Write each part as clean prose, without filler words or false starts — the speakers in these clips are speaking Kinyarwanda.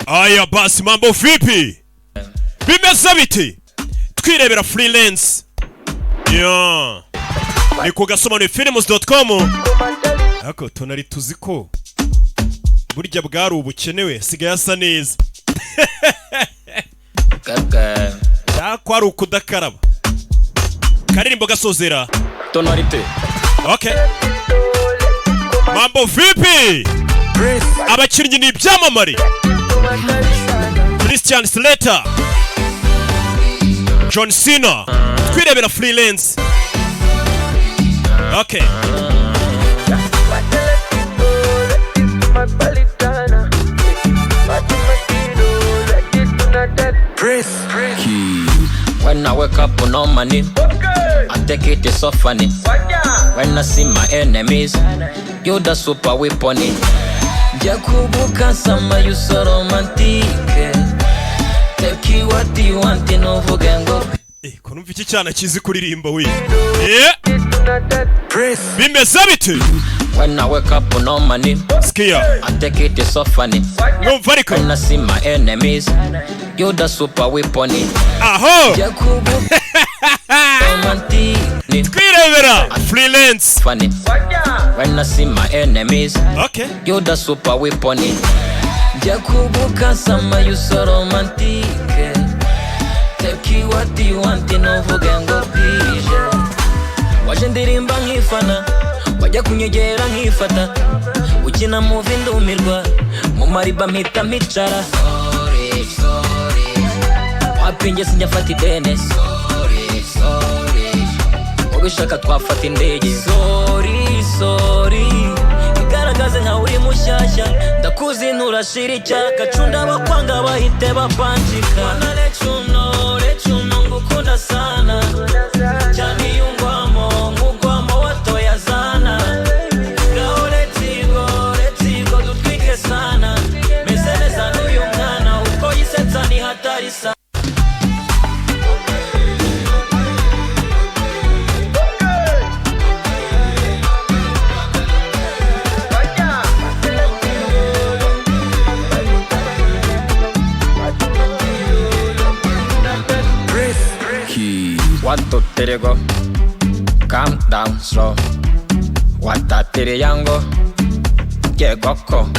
Aya basi mambo vipi? Bimeze biti? Twirebera freelance. Yeah. Ni kugasoma ni films.com. Ako tonari tuziko. Burya bwari ubukenewe sigaye asa neza. Kaka. Kwari ukudakaraba. Karirimbo gasozera. Tonarite. Okay. Mambo vipi? Abakinnyi ni ibyamamare. Christian Slater, John Cena. Twirebera freelance. Okay. When I wake up on money, I take it so funny. When I see my enemies, you're the super weapon. Jakubuka sama you so romantic. Take you what you want in Ovugengo. Konumva iki cyana kizi kuririmba we. Bimeze biti? When I wake up on money, Skia. I take it so funny. Numva ariko. When I see my enemies, you're the super weapon. Aho. Jakubuka romantic. Twirebera freelance. Funny. When I see my enemies, okay, you're the super weapon. Jakubuka sama you so romantic. Take you what you want in Ovugengo pije. Waje ndirimba nkifana, wajya kunyegera nkifata. Ukina movie ndumirwa, mu mariba mpita micara. Sorry, sorry. Wapinge sinjafata idene. Sorry, sorry. Ubishaka twafata indege. Sorry, sorry. Igaragaze nka uri mushyashya. Ndakuzi nturashira icyaka. Cunda bakwanga bahite bapanjika. Wanna let you know ngukunda sana. Cyane yungwamo ngugwamo watoya zana. Gaho let's go dutwike sana. Meze neza n'uyu mwana uko yisetsa ni hatari sana. One, two, three, go. Calm down slow. Wata tiri yango. Ye goko.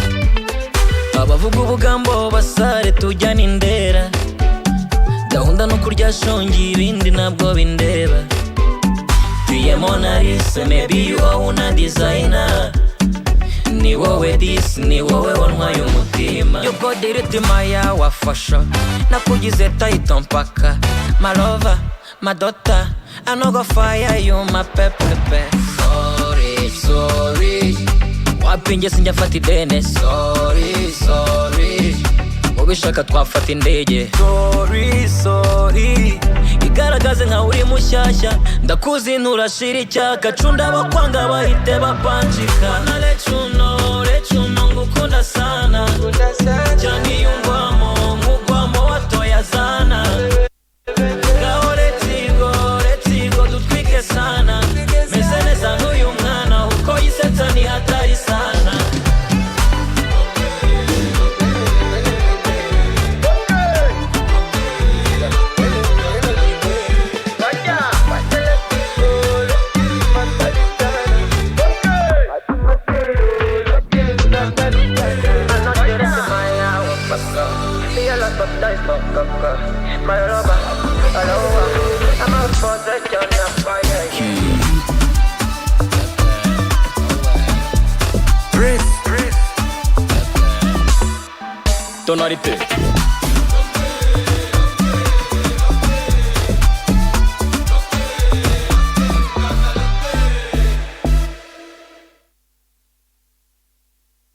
Abavuga ubugambo basare tujyana indera. Gahunda no kurya shongi ibindi nabwo bindeba. Tuye Mona Lisa, maybe you are una designer. Ni wowe this, ni wowe wantwaye umutima. You got the rhythm wafasha. Nakugize tight mpaka. My lover, my daughter, I no go fire you, my pepe. Sorry, sorry. Wapinge sinjafata idene. Sorry, sorry. Ubishaka twafata indege. Sorry, sorry. Igaragaze nka uri mushyashya. Ndakuzi nturashira icyaka. Cunda bakwanga bahite bapanjika. Wanna let you know ngukunda sana. Cyane yungwamo ngugwamo watoya zana. Gaho let's go dutwike sana. Meze neza n'uyu mwana uko yisetsa ni hatari sana. Tonarite.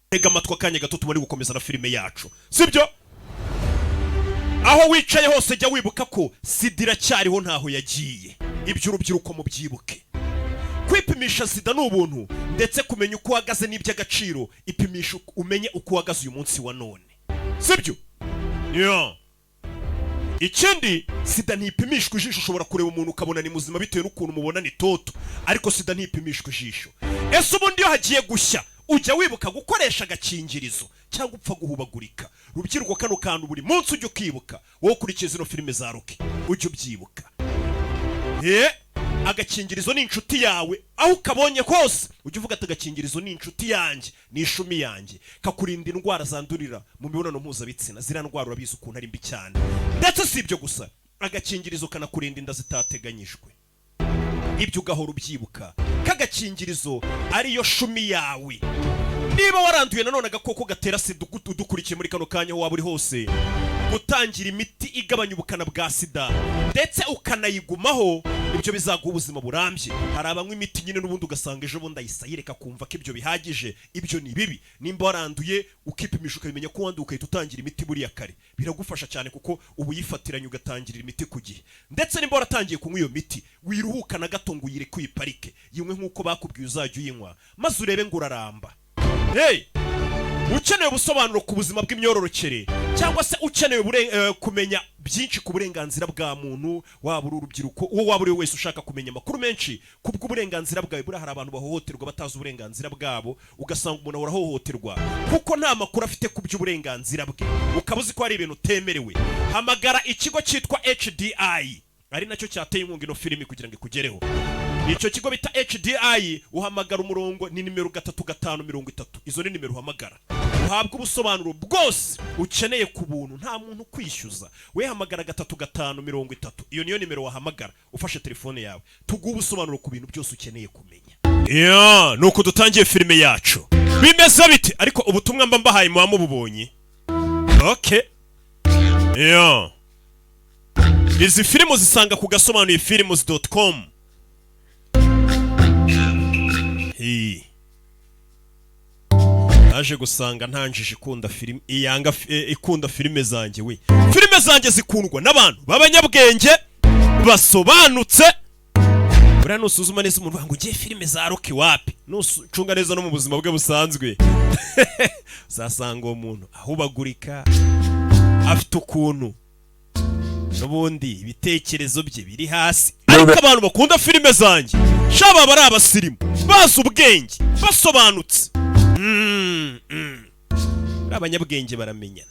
Tega amatwi akanya gato tubari gukomeza na filime yacu. Sibyo? Aho wicaye hose jya wibuka ko sida iracyariho ntaho yagiye. Ibyo urubyiruko mu byibuke. Kwipimisha sida ni ubuntu ndetse kumenya uko uhagaze n'iby'agaciro. Ipimisha umenye uko uhagaze uyu munsi wa none. Sibyo? Yeah. Ikindi sida ntipimishwa ijisho. Ushobora kureba umuntu ukabona ni muzima bitewe n'ukuntu mubona ni toto, ariko sida ntipimishwa ijisho. Ese ubundi iyo hagiye gushya ujya wibuka gukoresha agakingirizo cyangwa upfa guhubagurika. Rubyiruko kano kantu buri munsi ujya ukibuka wowe ukurikiye zino filime za Rocky ujya ubyibuka. Agakingirizo ni inshuti yawe, aho ukabonye kose ujya uvuga ati agakingirizo ni inshuti yanjye, ni ishumi yanjye, kakurinda indwara zandurira mu mibonano mpuzabitsina. Ziriya ndwara urabizi ukuntu ari mbi cyane. Ndetse si ibyo gusa, agakingirizo kanakurinda inda zitateganyijwe. Ibyo ugahora ubyibuka, kagakingirizo ariyo shumi yawe. Niba waranduye nanone agakoko gatera sida udukurikiye muri kano kanya aho waba uri hose, gutangira imiti igabanya ubukana bwa sida ndetse ukanayigumaho, ibyo bizaguha ubuzima burambye. Hari abanywa imiti nyine n'ubundi ugasanga ejo bundi ayisayireka kumva ko ibyo bihagije. Ibyo ni bibi. Nimba waranduye ukipimisha ukabimenya ko wanduye ukahita utangira imiti buriya kare, biragufasha cyane kuko ubu yifatiranye ugatangirira imiti ku gihe. Ndetse nimba waratangiye kunywa iyo miti, wiruhuka na gato ngo uyireke uyiparike, yinywe nk'uko bakubwiye uzajya uyinywa, maze urebe ngo uraramba. Ukeneye ubusobanuro ku buzima bw'imyororokere cyangwa se ukeneye kumenya byinshi ku burenganzira bwa muntu, waba uri urubyiruko, uwo waba uri wese ushaka kumenya amakuru menshi ku bw'uburenganzira bwawe. Buriya hari abantu bahohoterwa batazi uburenganzira bwabo, ugasanga umuntu arahohoterwa kuko nta makuru afite ku by'uburenganzira bwe, ukaba uzi ko hari ibintu utemerewe. Hamagara ikigo cyitwa HDI, ari nacyo cyateye inkunga ino filimi kugira ngo ikugereho. Icyo kigo bita HDI, uhamagara umurongo ni nimero 3530. Izo ni nimero uhamagara, uhabwa ubusobanuro bwose ukeneye ku buntu, nta muntu kwishyuza. We hamagara 3530. Iyo niyo nimero wahamagara ufashe telefone yawe, tuguha ubusobanuro ku bintu byose ukeneye kumenya. Nuko dutangiye filime yacu. Bimeze biti ariko ubutumwa mba mbahaye muba mububonye. Okay. Izi filime zisanga ku gasobanuye films.com. Aje gusanga ntanjije ikunda filime iyanga ikunda filime zanjye we. Filime zanjye zikundwa n'abantu b'abanyabwenge basobanutse. Buriya nusuzuma neza umuntu ngo ugiye filime za Rocky wapi, nucunga neza no mu buzima bwe busanzwe uzasanga uwo muntu ahubagurika, afite ukuntu n'ubundi ibitekerezo bye biri hasi. Ariko abantu bakunda filime zanjye shaba bari abasirimu, bazi ubwenge, basobanutse. Abanyabwenge baramenyana.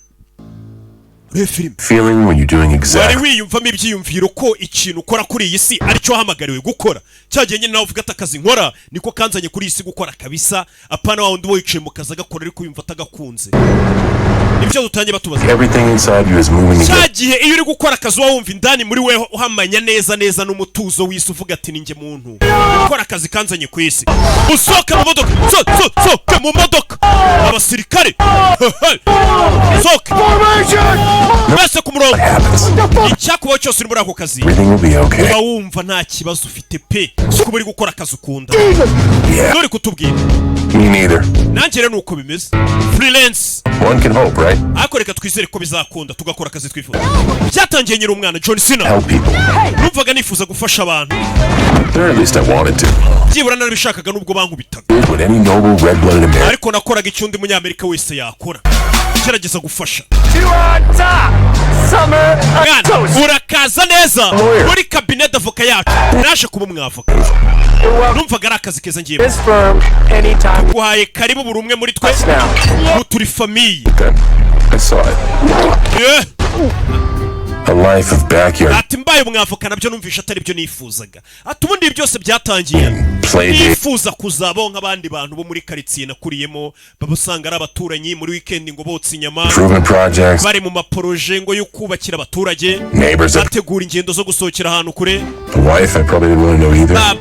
Feeling when you're doing exactly. Wari wiyumvamo ibyiyumviro ko ikintu ukora kuri iyi si aricyo wahamagariwe gukora. Cyagiye nyine nawe uvuga ati akazi nkora niko kanzanye kuri iyi si gukora kabisa. Apana wa wundi wicaye mu kazi agakora ariko yumva atagakunze. Ibyo dutangiye batubaza. Everything inside you is moving. Cyagiye iyo uri gukora akazi wumva indani muri weho uhamanya neza n'umutuzo w'isi, uvuga ati ninjye muntu gukora akazi kanzanye ku isi. Usoka mu modoka, soka mu modoka. Abasirikare. Soka. Bese ku murongo. Icyakubaho cyose uri muri ako kazi, uba wumva nta kibazo ufite pe kuko uri gukora akazi ukunda. Nuri kutubwira. Me neither. Nanjye rero nuko bimeze. Freelance. One can hope, right? Ariko reka twizere ko bizakunda tugakora akazi twifuza. Byatangiye nyiri umwana John Cena. Help people. Numvaga nifuza gufasha abantu. Or at least I wanted to. Byibura narabishakaga nubwo bankubitaga. What any noble red-blooded American. Ariko nakoraga icyo undi munyamerika wese yakora. Gerageza gufasha. Urakaza neza muri cabinet d'avocat yacu. Naje kuba umwavoka. Numvaga ari akazi keza ngiye. Guhaye karibu buri umwe muri twe. Turi famille. I saw it. A life of backyard. Ati mbaye umwavoka nabyo numvisha atari byo nifuzaga. Ati ubundi byose byatangiye nifuza kuzabaho nk'abandi bantu bo muri quartier nakuriyemo, babusanga ari abaturanyi muri weekend ngo botsa inyama, bari mu maproje ngo yo kubakira abaturage, bategura ingendo zo gusohokera ahantu kure. A wife I probably didn't want to know either.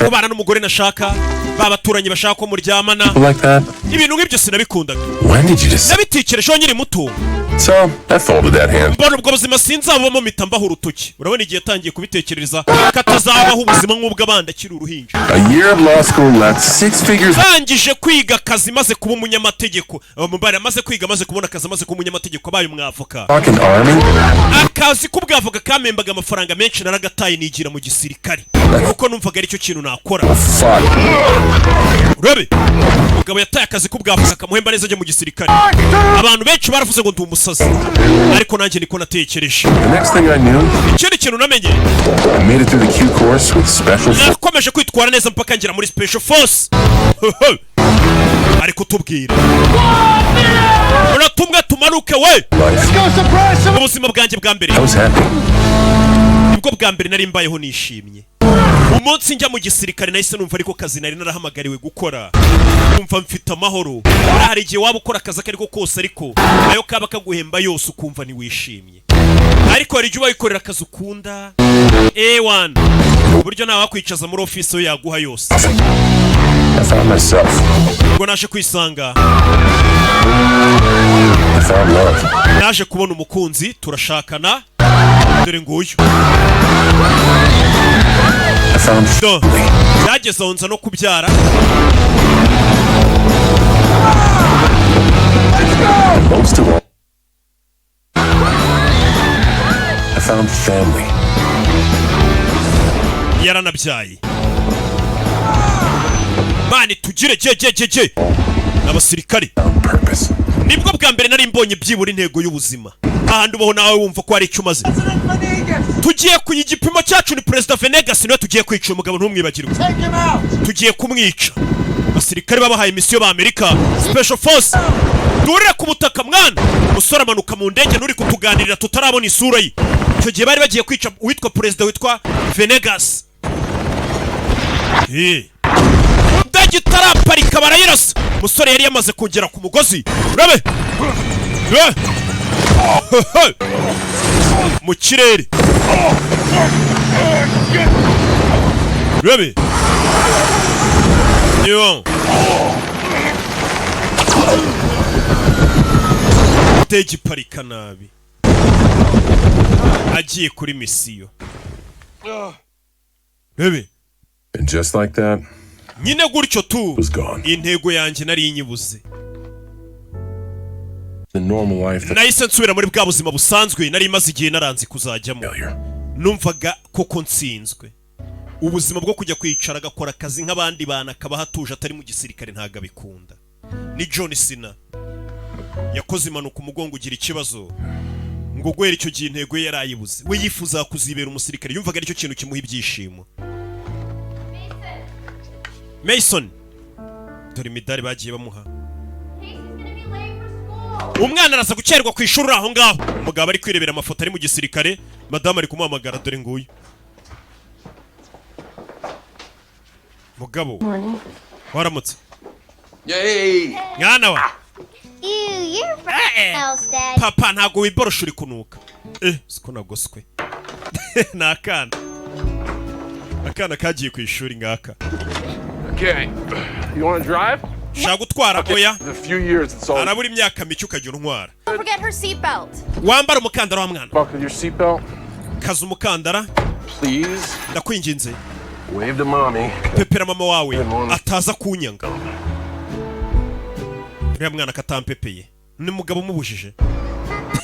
Kubana n'umugore nashaka, babaturanyi bashaka ko muryamana. Ibintu nk'ibyo sinabikundaga. Nabitekerejeho nyiri muto. So, I folded that hand. Mbona ubwo buzima sinzabamo mpita mbaho urutoki. Urabona igihe yatangiye kubitekereza katazabaho ubuzima nk'ubw'abandi akiri uruhinja. A year of law school left 6 figures. Tangije kwiga akazi maze kuba umunyamategeko. Mbara maze kwiga maze kubona akazi maze kuba umunyamategeko abaye umwavoka. Akazi k'ubwavoka kamembaga amafaranga menshi naragataye nigira mu gisirikare. Kuko numvaga ari cyo kintu nakora. urabe umugabo yataye akazi k'ubwavuzi akamuhemba neza ajya mu gisirikare. Abantu benshi baravuze ngo ndi umusazi, ariko nanjye niko natekereje. The next thing I knew, Ikindi kintu namenye, I made it through the Q course with special forces. nakomeje kwitwara neza mpaka ngera muri special force. Ariko tubwira uratumwe tumanuke we. Life. Ubuzima bwanjye bwa mbere I was happy. nibwo bwa mbere nari mbayeho nishimye. Umunsi njya mu gisirikare nahise numva ariko kazi nari narahamagariwe gukora, numva mfite amahoro. Hari igihe waba ukora akazi akariko kose ariko ayo kaba kaguhemba yose ukumva ntiwishimye, ariko hari igihe uba wikorera akazi ukunda A1 uburyo nta wakwicaza muri office yo yaguha yose. I found myself. Ubwo naje kwisanga, I found love. naje kubona umukunzi, turashakana, dore nguyu. I found Do byageze aho nza no kubyara. and most of all, I found family. Yaranabyaye. Mani tugire je n'abasirikare. Found purpose. Nibwo bwa mbere nari mbonye byibura intego y'ubuzima. Ahandi ubaho nawe wumva ko hari icyo umaze. Tugiye ku igipimo cyacu ni President Venegas niwe tugiye kwica umugabo ntumwibagirwe. Tugiye kumwica. Abasirikare babahaye misiyo ba Amerika Special Force. Durire ku butaka mwana. Umusore amanuka mu ndege nuri kutuganirira tutarabona isura ye. Icyo gihe bari bagiye kwica uwitwa President witwa Venegas. Ndege itaraparika barayirasa. Umusore yari yamaze kugera ku mugozi. Urabe mu kirere. Urabe yo ndege iparika nabi, agiye kuri misiyo. Urabe And just like that, nyine gutyo tu was gone. intego yanjye nari inyibuze. The normal life that Nahise nsubira muri bwa buzima busanzwe nari maze igihe naranze kuzajyamo. failure. Numvaga koko nsinzwe. Ubuzima bwo kujya kwicara agakora akazi nk'abandi bana akaba hatuje atari mu gisirikare ntago abikunda. Ni John Cena yakoze impanuka umugongo ugira ikibazo ngo gwera icyo gihe intego ye yarayibuze. We yifuza kuzibera umusirikare, yumvaga aricyo kintu kimuha ibyishimo. Mason dore imidari bagiye bamuha. Umwana araza gukererwa ku ishuri aho ngaho. Umugabo ari kwirebera amafoto ari mu gisirikare, madame ari kumuhamagara dore nguyu. Mugabo waramutse. Yay! Mwana wa Ew, you're from else, Dad. papa ntago wiborosha uri kunuka. Siko nagoswe. Nakana kagiye ku ishuri ngaka. Okay. You want to drive? Shaka gutwara oya. In a few years, it's all. Arabura imyaka mike ukajya untwara. Don't forget her seatbelt. Wambara umukandara wa mwana. Buckle your seatbelt, Kaza umukandara please. ndakwinginze. Wave to mommy. Pepera mama wawe ataza kunyanga. Uriya mwana katampepeye ni mugabo umubujije.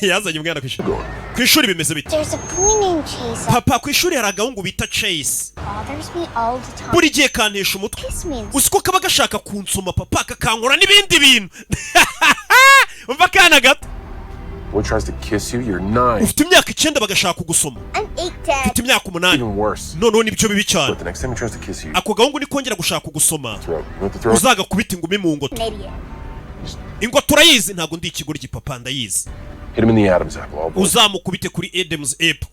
Yazanye umwana kwishuri. Kwishuri bimeze bite? There's a boy named Chase. Papa kwishuri hari agahungu bita Chase. Bothers me all the time. Buri gihe kantesha umutwe. Kiss me and Usiko kaba gashaka kunsoma papa kakankora n'ibindi bintu. Umva kana gato. Boy tries to kiss you, you're 9. Ufite imyaka 9 bagashaka kugusoma. I'm 8, Dad. Ufite imyaka 8. Even worse. Noneho nibyo bibi cyane. But the next time he tries to kiss you, Ako gahungu nikongera gushaka kugusoma. throat. You want the throat? Uzaga kubita ingumi mu ngoto. An idiot. Ingoto urayizi ntago ndi ikigoryi papa ndayizi. Hit him in the Adam's apple. All boys. Uzamukubite kuri Adam's apple.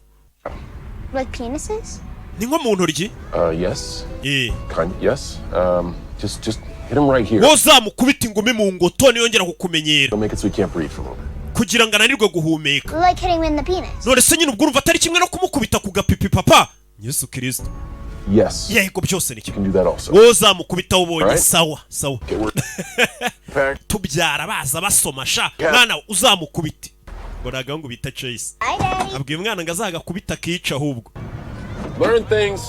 Like penises? Ni nko mu ntoryi. Yes. Eh. Yes. Just hit him right here. Wowe uzamukubita ingumi mu ngoto niyongera kukumenyera. Don't make it so he can't breathe for a little bit. Kugira ngo ananirwe guhumeka. Like hitting him in the penis. None se nyine ubwo urumva atari kimwe no kumukubita ku gapipi papa. Yesu Kristo. Yes. Yego byose ni You kimwe. can do that also. Wowe uzamukubita ubonye Alright. sawa. Okay, we're packed. Tubyara baza basoma sha. Mwana uzamukubite. Ngo nagahungu bita Chase. Hi, Daddy. Abwiye umwana ngo azagakubita akica ahubwo. Learn things.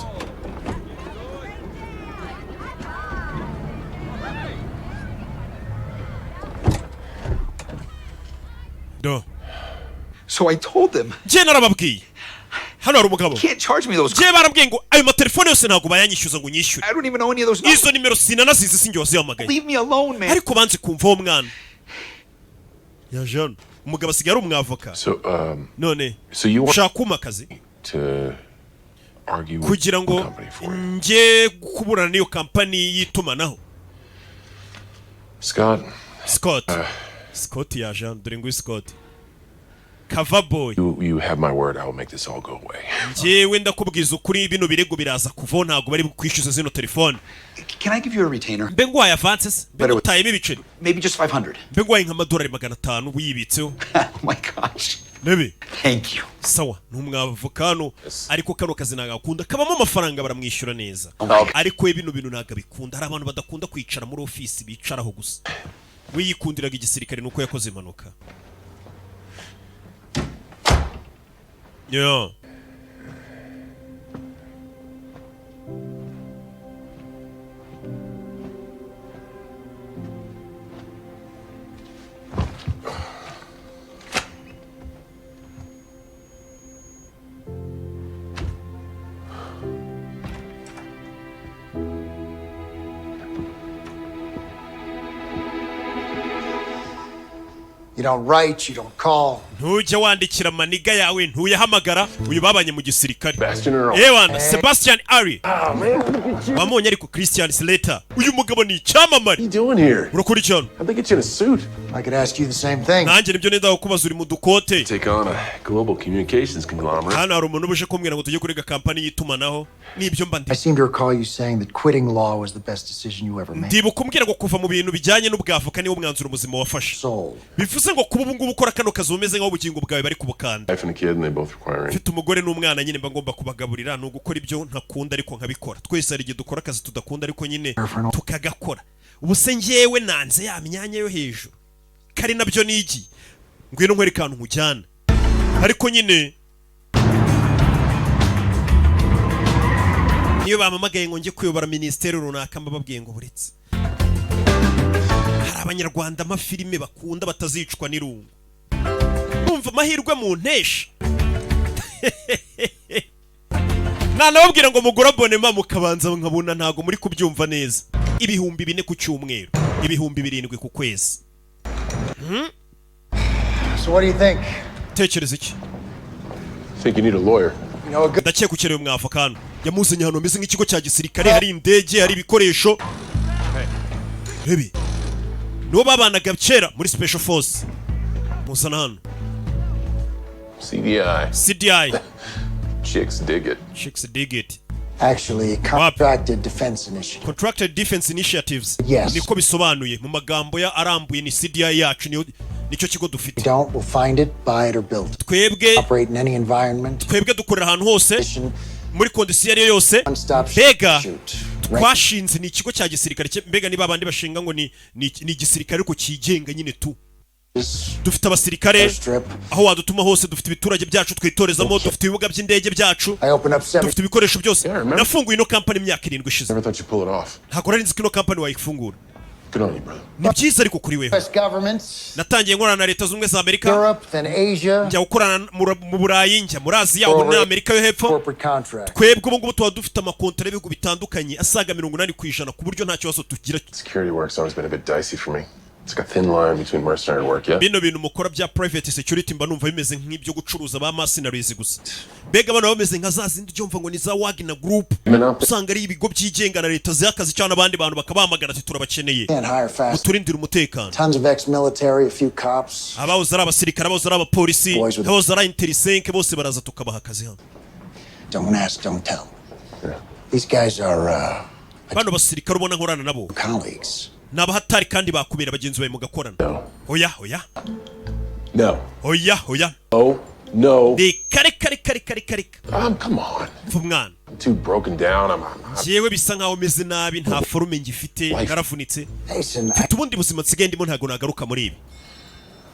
Do. So I told them, Je narababwiye. hano hari umugabo Can't charge me those. ngiye barambwiye ngo ayo matelefone yose ntabwo bayanyishyuza ngo nyishyure I don't even know any of those numbers. izo nimero sinanazizi sinjye wazihamagaye Leave me alone, man. ariko banze kumva uwo mwana yaje hano umugabo asigaye ari umwavoka none So you want ushaka kumpa akazi to argue with kugira the ngo company for you? njye kuburana n'iyo kampani y'itumanaho Scott yaje hano dore nguyu Scott Cover boy You have my word. I will make this all go away. njyewe ndakubwiza ukuri bino birego biraza kuvaho ntabwo bari kwishyuza zino telefone Can I give you a retainer? mbe ngwaye avances mbe ngutayemo ibiceri Maybe just 500. mbe ngwaye nk'amadolari 500 wiyibitseho Oh my gosh. nebe Thank you. sawa n'umwavoka hano ariko kano kazi nagakunda kabamo amafaranga baramwishyura neza ariko bino bintu ntabwo bikunda hari abantu badakunda kwicara muri ofisi bicaraho gusa we yikundiraga igisirikare nuko yakoze impanuka yeah. You don't write, you don't call. ntujya wandikira maniga yawe ntuyahamagara uyu babanye mu gisirikare Bastion yewana Sebastian Ari wamonye ariko Christian Slater uyu mugabo ni icyamamare What are you doing here? urakora icyano How'd they get you in a suit? I could ask you the same thing. nanjye nibyo nenda kukubaza uri mu dukote Take on a global communications conglomerate. hano hari umuntu ubuje kumbwira ngo tujye kurega kampani y'itumanaho nibyo mba I ndi seem to recall you saying that quitting law was the best decision you ever made. ndibuka umbwira ngo kuva mu bintu bijyanye n'ubwavoka niwo mwanzuro muzima wafashe Soul. bivuze ngo kuba ubu ngubu ukora kano kazi umeze nk'aho ubugingo bwawe bari kubukanda Wife and a kid, and they both requiring. mfite umugore n'umwana nyine mba ngomba kubagaburira ni ugukora ibyo ntakunda ariko nkabikora twese hari igihe dukora akazi tudakunda ariko nyine tukagakora ubu se njyewe nanze ya myanya yo hejuru kari nabyo nigi ngwino nkwere kantu nkujyana ariko nyine niyo bamamagaye ngo njye kuyobora ministeri runaka mbababwiye ngo buretse hari abanyarwanda amafilime bakunda batazicwa n'irungu numva amahirwe mu ntesha nanababwira ngo mugura abonema mukabanza nkabona ntago muri kubyumva neza 4,000 ku cyumweru 7,000 ku kwezi So what do you think? tekereza iki Think you need a lawyer? You know a good ndakeka ukeneye umwavoka hano yamuzanye hano ameze nk'ikigo cya gisirikare hari indege hari ibikoresho rebi nibo babanaga kera muri special force muzana hano CDI Chicks dig it. Chicks dig it actually contracted defense initiative. Contracted Defense Initiatives Yes. niko bisobanuye mu magambo ya arambuye ni CDI yacu nicyo kigo dufite We don't, we'll find it, buy it or build it. twebwe Operate in any environment. twebwe dukorera ahantu hose Mission, muri kondisiyo ariyo yose one-stop mbega shoot. twashinze ni ikigo cya gisirikare mbega niba abandi bashinga ngo ni igisirikare ariko cyigenga nyine tu dufite abasirikare Airstrip. aho wadutuma hose dufite ibiturage byacu twitorezamo dufite ibibuga by'indege byacu I opened up 7. dufite ibikoresho byose Yeah, remember? nafunguye ino kampani imyaka 7 ishize Never thought you'd pull it off. ntabwo nari nzi ko ino kampani wayifungura Good on you, brother. ni byiza ariko kuri weho US governments, natangiye nkorana na leta z'ubumwe za Amerika Europe, then Asia, njya gukorana mu Burayi njya muri Aziya ubu muri Amerika yo hepfo corporate contract. twebwe ubu ngubu tuba dufite amakontara y'ibihugu bitandukanye asaga 80% ku buryo nta kibazo tugira Security work's always been a bit dicey for me. It's like a thin line between mercenary work, yeah? bino bintu mukora bya private security mba numva bimeze nk'ibyo gucuruza ba mercenaries gusa mbega abana bameze nka za zindi byumva ngo ni za Wagner Group usanga ari ibigo byigenga na leta z'akazi cyane abandi bantu bakabamagana ati turabakeneye Can't hire fast. uturindira umutekano Tons of ex-military, a few cops. abahoze ari abasirikare abahoze ari abapolisi Boys with- abahoze ari interisenke bose baraza tukabaha akazi hano Don't ask, don't tell. Yeah. These guys are bano basirikare ubona nkorana nabo colleagues. ni abahatari kandi bakubera bagenzi bawe mugakorana No. oya oya No. oya oya Oh, no. ni kare kare kare kare kare Come on. mva umwana I'm too broken down. I'm njyewe bisa nkaho meze nabi nta forume ngifite naravunitse Listen, mfite ubundi buzima nsigaye ndimo ntabwo nagaruka muri ibi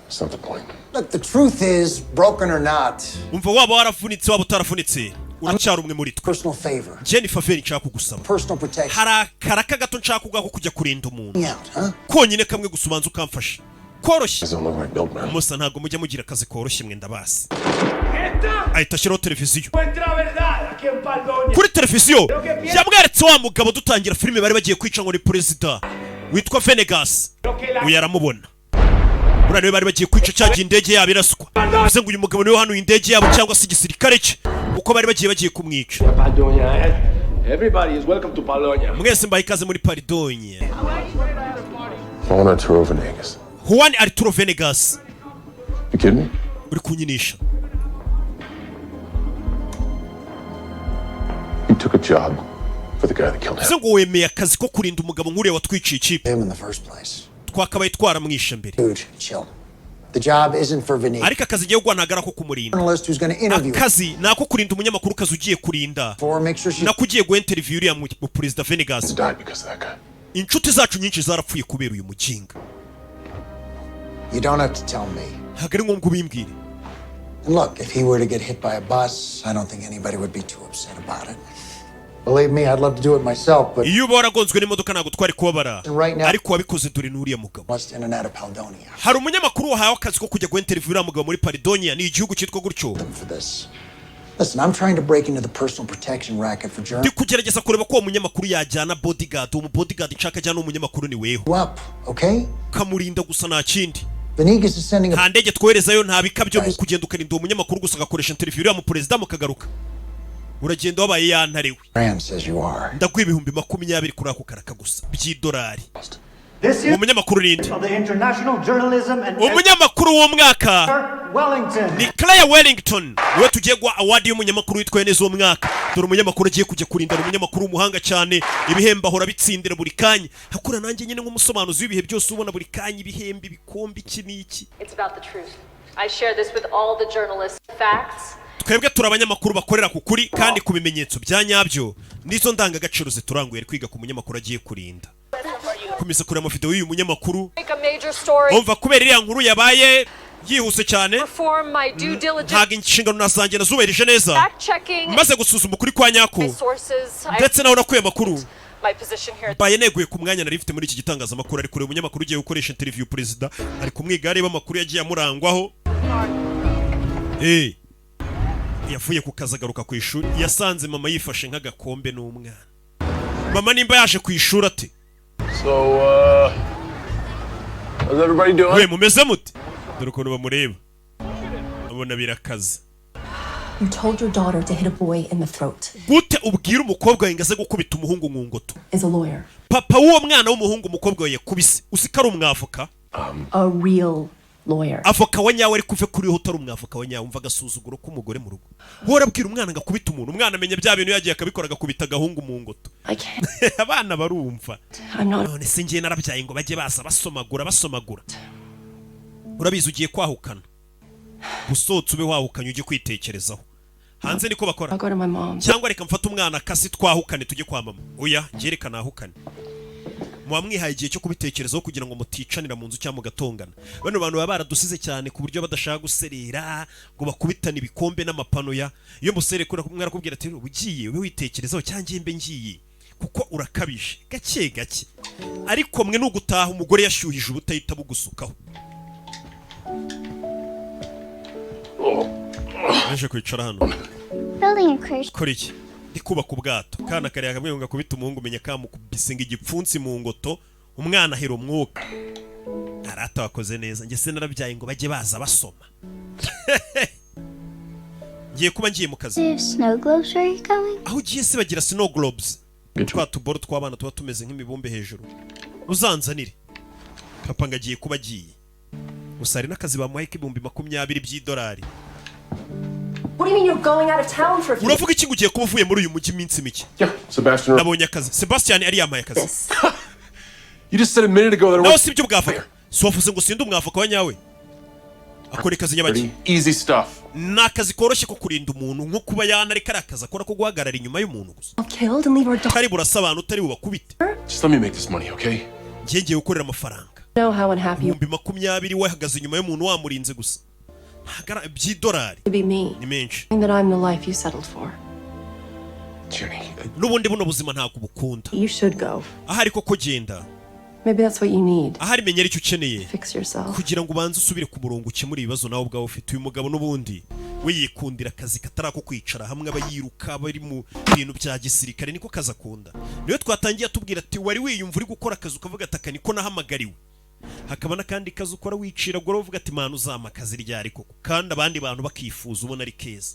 That's not the point. look, the truth is, broken or not, umva waba waravunitse waba utaravunitse uracyari umwe muri twe personal favor, njye favor nshaka kugusaba personal protection. hari akaraka gato nshaka kugaho kujya kurinda umuntu Me out, huh? konyine kamwe gusa ubanza ukamfasha koroshye Doesn't look like built, man. musa ntabwo mujya mugira akazi koroshye mwe ndabasi ahita ashyiraho televiziyo. Kuri televiziyo yamweretse wa mugabo dutangira filime bari bagiye kwica ngo ni perezida witwa Venegas. Uyu aramubona. Uriya niwe bari bagiye kwica cyagiye indege yabo iraswa. Bivuze ngo uyu mugabo niwe hanuye indege yabo cyangwa se igisirikare cye uko bari bagiye kumwica. Everybody is welcome to Polonia. Mwese mbaye ikaze muri Paridonia. Juan Arturo Venegas. Juan Arturo Venegas. You kidding me? Uri kunyinisha. You took a job for the guy that killed him. Bivuze ngo wemeye akazi ko kurinda umugabo nk'uriya watwiciye ikipe. Him in the first place. Twakabaye twaramwishe mbere. Dude, chill. The job isn't for Venegas. Ariko akazi giye guhanagara ko kumurinda. Journalist who's going to interview. Akazi nako kurinda umunyamakuru kazi ugiye kurinda. For make sure she Nakugiye go interview uriya mu perezida Venegas. He died because of that guy. Inshuti zacu nyinshi zarapfuye kubera uyu mujinga. You don't have to tell me. Hagari ngombwa ubimbwire. And look, if he were to get hit by a bus, I don't think anybody would be too upset about it. Believe me, I'd love to do it myself, but Iyo waragonzwe n'imodoka ntago twari kubabara. Right now- Ariko wabikoze dore n'uriya mugabo. what's the internet of Paledonia Hari umunyamakuru wahawe akazi ko kujya go interview uriya mugabo muri Paridonia, ni igihugu cyitwa gutyo. for this? Listen, I'm trying to break into the personal protection racket for Ndi journalists. kugerageza kureba ko uwo munyamakuru yajyana bodyguard, uwo bodyguard nshaka ajyana umunyamakuru ni weho. Up, okay? Kamurinda gusa nta kindi. Venegas is sending a Nta ndege twoherezayo, nta bikabyo mu kugenda ukarinda uwo munyamakuru gusa agakoresha interview uriya mu perezida mukagaruka. Uragenda wabaye yantarewe. brand says you are. Ndaguha ibihumbi 20 kuri ako karaka gusa by'idolari. This Uwo is munyamakuru ninde? of the International Journalism and Umunyamakuru w'umwaka Wellington. ni Claire Wellington. Niwe tugiye guha award y'umunyamakuru witwaye neza uwo mwaka. Dore umunyamakuru agiye kujya kurinda, umunyamakuru umuhanga cyane, ibihembo ahora bitsindira buri kanya. Hakura nanjye nyine nk'umusobanuzi w'ibihe byose ubona buri kanya ibihembo ibikombe iki n'iki. It's about the truth. I share this with all the journalists. Facts. Twebwe turi abanyamakuru bakorera ku kuri kandi ku bimenyetso bya nyabyo nizo ndangagaciro zituranguye kwiga ku munyamakuru agiye kurinda. Komeza kureba amavideo y'uyu munyamakuru. Make a major story. Umva kubera iriya nkuru yabaye yihuse cyane. Perform my due diligence. Ntago inshingano nazanjye nazubahirije neza. Fact checking. Maze gusuzuma ukuri kwa nyako. Sources. Ndetse naho nakuye amakuru. My position here. Baye neguye ku mwanya nari mfite muri iki gitangazamakuru, ari kure umunyamakuru ugiye gukoresha interview perezida, ari kumwiga areba amakuru yagiye amurangwaho. Yavuye ku kazi agaruka ku ishuri, yasanze mama yifashe nk'agakombe n'umwana. Mama nimba yaje ku ishuri ate? So, how's everybody doing? We mumeze mute? Dore ukuntu bamureba. Abona birakaze. You told your daughter to hit a boy in the throat. Gute ubwira umukobwa wawe ngaze gukubita umuhungu nkungoto? Is a lawyer. Papa w'uwo mwana w'umuhungu umukobwa wawe yakubise. Usikara umwavoka? A real lawyer. Avoka wa nyawe ari kuve kuri ho utari umwavoka wa nyawe, umva gasuzuguro k'umugore mu rugo. Hora bwira umwana ngakubita umuntu, umwana amenye bya bintu yagiye akabikora agakubita gahungu mu ngoto. I can't. Abana barumva. I'm not. None se ngiye narabyaye ngo bajye baza basomagura. Urabizi ugiye kwahukana. Busotse ube wahukanye ujye kwitekerezaho. Hanze niko bakora. I'll go to my mom. Cyangwa reka mfata umwana kasi twahukane tujye kwa mama. Oya, ngereka nahukane. Mwamwihaye igihe cyo kubitekerezaho kugira ngo muticanira mu nzu cyangwa mugatongana. Bano bantu baba baradusize cyane ku buryo badashaka guserera ngo bakubitane ibikombe n'amapano ya. Iyo musere kumwe arakubwira ati ugiye ube witekerezaho cyangwa mbe ngiye kuko urakabije gake gake. Ariko mwe n'ugutaha umugore yashyuhije ubutahita bugusukaho. Naje kwicara hano. Building a cruise. Kora iki? Ikubaka ubwato. Kana kare yakamwe ngo kubita umuhungu menya kamukubise igipfunsi mu ngoto, umwana ahera umwuka. Arata wakoze neza. Nge se narabyaye ngo bajye baza basoma. Ngiye kuba ngiye mu kazi. Do snow globes where you're going? Aho ugiye se bagira snow globes. Twa tuboro tw'abana tuba tumeze nk'imibumbe hejuru. Uzanzanire. Papa ngagiye kuba agiye. Usari n'akazi bamuhaye k'ibihumbi 20 by'idolari. What do you mean you're going out of town for a few Uravuga iki ngugiye kuba uvuye muri uyu mujyi iminsi mike? Yeah, Sebastian. Nabonye akazi. Sebastian ari yamaye akazi. days? You just said a minute ago that it Nawe was si byo bwavoka. Si wavuze ngo sinde umwavoka wa nyawe. Akora akazi nyabaki. pretty easy stuff. Nakazi koroshye ko kurinda umuntu nko kuba yana reka akazi akora ko guhagarara inyuma y'umuntu gusa. Killed and leave our daughter. Kari burasa abantu utari bubakubite. Just let me make this money, okay? Ngiye gukorera amafaranga. Know how unhappy you 20 wahagaze inyuma y'umuntu wamurinze gusa. Hagara by'idolari. to be me. Ni menshi. That I'm the life you settled for. Jenny, Nubundi buno buzima ntabwo bukunda. You should go. Ahari koko genda. Maybe that's what you need. Ahari menyera icyo ukeneye. Fix yourself. Kugira ngo ubanze usubire ku murongo ukemura ibibazo nawe ubwawe ufite. Uyu mugabo nubundi we yikundira akazi katarako kwicara hamwe abayiruka bari mu bintu bya gisirikare niko kaza akunda. Niyo twatangiye atubwira ati wari wiyumva uri gukora akazi ukavuga ati niko nahamagariwe. Hakaba n'akandi kazi ukora wicira gore uvuga ati mana uzama akazi ryari koko, kandi abandi bantu bakifuza ubona ari keza.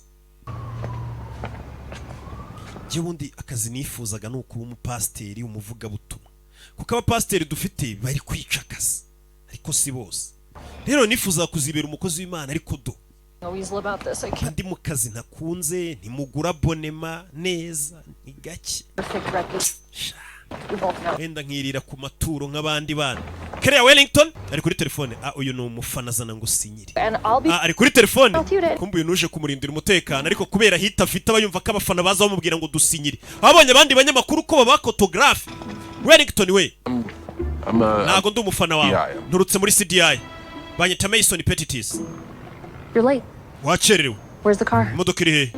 Je bundi akazi nifuzaga no kuba umupasteri umuvuga butumwa, kuko abapasteri dufite bari kwica akazi ariko si bose. Rero nifuza kuzibera umukozi w'Imana ariko do kandi mu kazi ntakunze ntimugura bonema neza ni gake, wenda nkirira ku maturo nk'abandi bana. Kerea Wellington ari kuri telefone. Uyu ni umufana zana ngo sinyiri. Ari kuri telefone kumbe uyu nuje kumurindira umutekano, ariko kubera hita afite abayumva ko abafana baza bamubwira ngo dusinyire. Abonye abandi banyamakuru ko baba photographe. Wellington we nago ndi umufana wawe, nturutse muri CDI banyita Mason Petitis. You're late. Wachererewe. Where's the car? Imodoka iri he?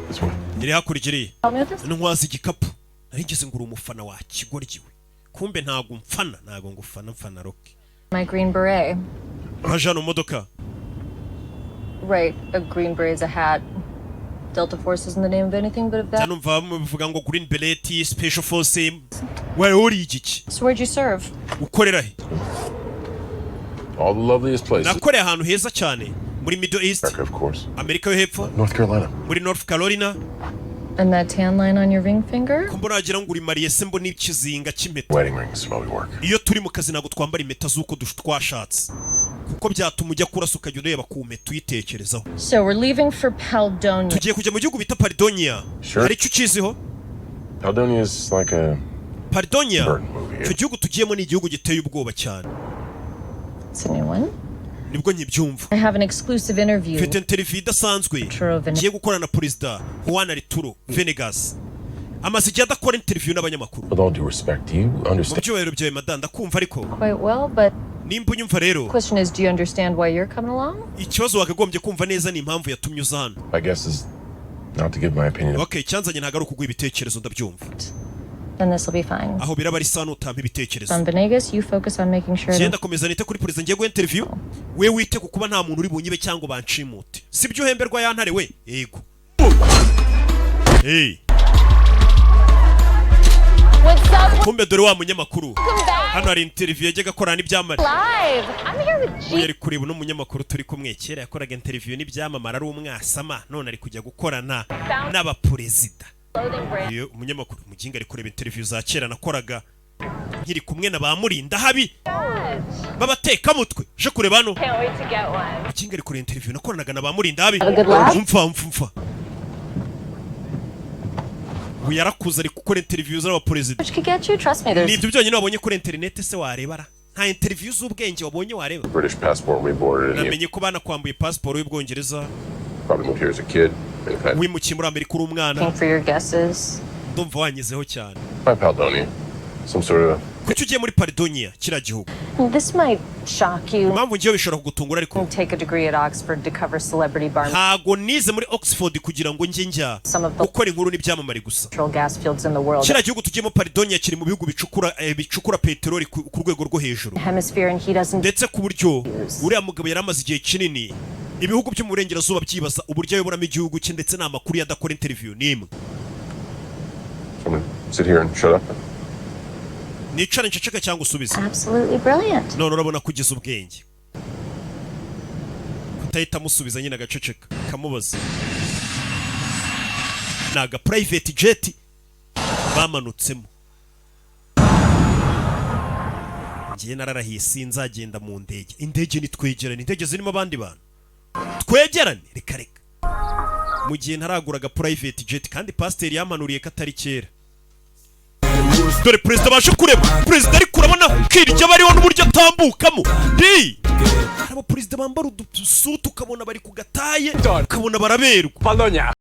This one. Iri hakurikiriye. Help me with this? Ntwaza igikapu. Narigeze ngura umufana wa kigoryiwe. Kumbe ntago mfana, ntago ngufana Rocky. My green beret. Hajano modoka. Right, a green beret is a hat. Delta Force isn't the name of anything but of that. Tanumva muvuga ngo green beret special force. Where uri igiki? So where'd you serve? Ukorera he? All the loveliest places. Nakoreye ahantu heza cyane muri Middle East. America, of course. Amerika yo hepfo. North Carolina. Muri North Carolina. And that tan line on your ring finger? Kumbona agira ngo uri mariye sembo n'ikizinga cy'impeta. Wedding rings while we work. Iyo turi mu kazi nago twambara impeta zuko twashatse. Kuko byatuma ujya kurasa ukajya ureba ku mpeta uyitekerezaho. So we're leaving for Paledonia. Tugiye kujya mu gihugu bita Paledonia. Sure. Hari icyo ukiziho? Paledonia is like a Paledonia. Burton movie. Icyo gihugu tugiyemo ni igihugu giteye ubwoba cyane. It's a new one. Nibwo nyibyumva. I have an exclusive interview. Mfite interview idasanzwe. Ngiye gukorana na Perezida Juan Arturo Venegas. Amaze igihe adakora interview n'abanyamakuru. With all due respect, do you understand? Mu byubahiro byawe madanda kumva ariko. Quite well, but Nimba unyumva rero. question is, do you understand why you're coming along? Ikibazo wakagombye kumva neza ni impamvu yatumye uza hano. My guess is not to give my opinion. Okay, cyanzanye ntago ari ukugwa ibitekerezo ndabyumva. Then this will be fine. Aho biraba ari sano utampa ibitekerezo. On Venegas, you focus on making sure Genda komeza nite kuri Perezida ngiye guha interview. We wite ku kuba nta muntu uri bunyibe cyangwa banshimute. Sibyo uhemberwa ya ntare we. Yego. Hey. What's up? Kumbe dore wa munyamakuru. Hano hari interview yajyaga akora n'ibyamamare. Live. I'm here with Uyu ari kureba no munyamakuru turi kumwe kera yakoraga interview n'ibyamamare ari umwasama none ari kujya gukorana n'abaperezida. Iyo umunyamakuru muginga ari kureba interview za kera nakoraga nkiri kumwe na bamurinda habi babateka mutwe je kureba hano muginga ari kureba interview nakoranaga na bamurinda habi umfa uyarakuza ari gukora interview z'abaperezida. Nibyo byonyine wabonye kuri internet se warebara nta interview z'ubwenge wabonye wareba. British passport we boarded in. Namenye ko bana kwambuye passport y'Ubwongereza. Probably moved here as a kid. Wimukiye muri Amerika uri umwana. for your guesses. Ndumva wanyizeho cyane. By Paledonia. Some sort of. Kuki ugiye muri Paledonia kira gihugu? This might shock you. Impamvu ngiye bishobora kugutungura ariko. Take a degree at Oxford to cover celebrity bar. Ntago nize muri Oxford kugira ngo njye njya gukora inkuru n'ibyamamare gusa. Gas fields in the world. Kira gihugu tugiyemo Paledonia kiri mu bihugu bicukura peteroli ku rwego rwo hejuru. Hemisphere and he doesn't. Ndetse ku buryo uriya mugabo yaramaze igihe kinini ibihugu byo mu burengerazuba byibaza uburyo ayoboramo igihugu cye ndetse n'amakuru yadakora interview n'imwe. Sit here and shut up. Nicare nceceka cyangwa usubize. Absolutely brilliant. None urabona kugeza ubwenge. Kutahita musubiza nyine agaceceka kamubaza. Naga private jet bamanutsemo. Ngiye nararahiye sinzagenda mu ndege. Indege ni twegerane, indege zirimo abandi bantu. Twegerane reka reka. Mu gihe ntaraguraga private jet kandi pasteur yamanuriye katari kera. Dore perezida baje kureba. Perezida ari kurabona kirya bariho n'uburyo atambukamo. Abo perezida bambara udusutu ukabona bari ku gataye ukabona baraberwa.